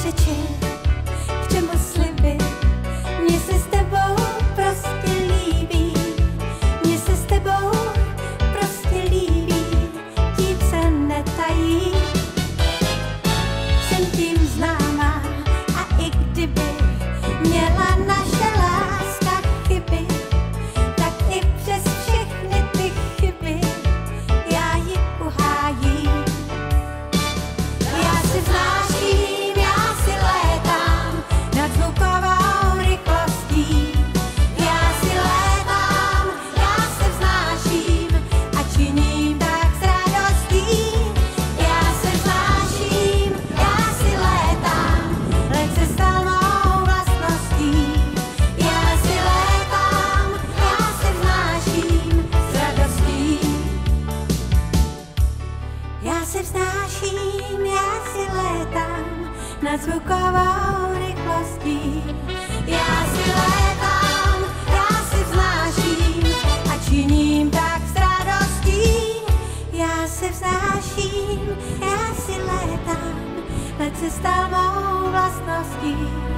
řeči, k čemu sliby, mně se s tebou prostě líbí, mně se s tebou prostě líbí, tím se netají, jsem tím známá a i kdyby měla naše láska chyby, tak i přes všechny ty chyby já ji uhájím. Já si vznáším, já si létám nad zvukovou rychlostí. Já si létám, já se vznáším a činím tak s radostí. Já se vznáším, já si létám, let se stal mou vlastností. Já si létám, já se vznáším s radostí. Já se vznáším, já si létám nad zvukovou rychlostí. Já si létám, já si vznáším a činím tak s radostí. Já se vznáším, já si létám, let se stal mou vlastností.